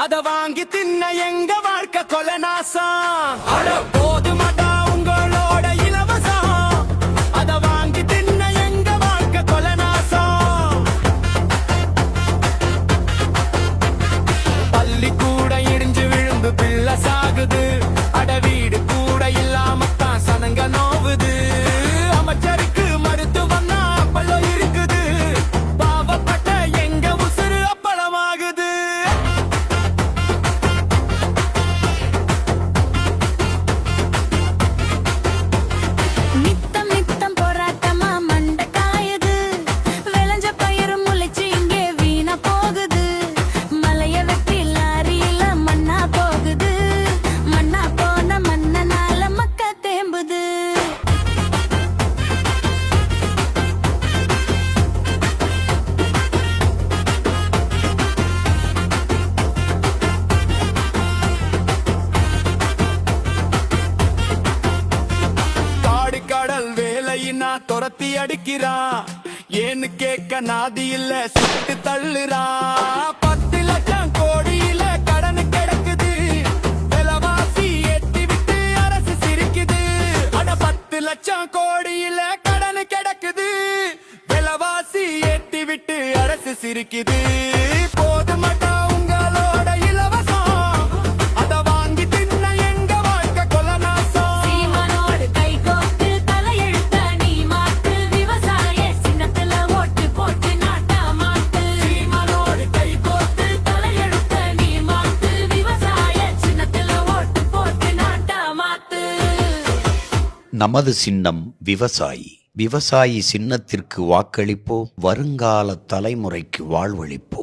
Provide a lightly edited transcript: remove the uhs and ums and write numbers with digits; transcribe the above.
அத வாங்கி தின்ன எங்க வாழ்க்கை கொலநாசம். அட போதுமாடா உங்களோட இலவசம், அத வாங்கி தின்ன எங்க வாழ்க்கை கொலநாசம். பள்ளி கூட இடிஞ்சு விழுந்து பிள்ளை சாகுது, அட வீடு கூட இல்லாமத்தான் சனங்க நோவுது. அமைச்சருக்கு மருத்துவம்னா அப்பளம் இருக்குது, பாவப்பட்ட எங்க உசுறு அப்பளமாகுது. நித்தம் நித்தம் போராட்டமா மண்டை காயுது, விளைஞ்ச பயிறு முளைச்சு இங்கே வீணா போகுது. மலைய வெட்டி லாரியில மண்ணா போகுது, மண்ணா போன மண்ணனால மக்க தேம்புது. காடு கடல் வேலையினா துரத்தி அடிக்கிறான், ஏன்னு கேட்க நாதி இல்ல சுட்டு தள்ளுறான். 10 லட்சம் கோடியில கடன் கிடக்குது, விலைவாசி ஏத்தி விட்டு அரசு சிரிக்குது. அட 10 லட்சம் கோடியில கடன் கிடக்குது, விலைவாசி ஏத்தி விட்டு அரசு சிரிக்குது. போதுமாட்டா உங்களோட இலவசம், அத வாங்கி தின்ன எங்க வாழ்க்கை கொலநாசம். சீமானோடு கைகோர்த்து தலையெழுத்த நீ மாத்து, விவசாய சின்னத்துல ஓட்டு போட்டு நாட்டா மாத்து. சீமானோடு கைகோர்த்து தலையெழுத்த நீ மாத்து, விவசாய சின்னத்துல ஓட்டு போட்டு நாட்டா மாத்து. நமது சின்னம் விவசாயி. விவசாயி சின்னத்திற்கு வாக்களிப்போம், வருங்கால தலைமுறைக்கு வாழ்வளிப்போம்.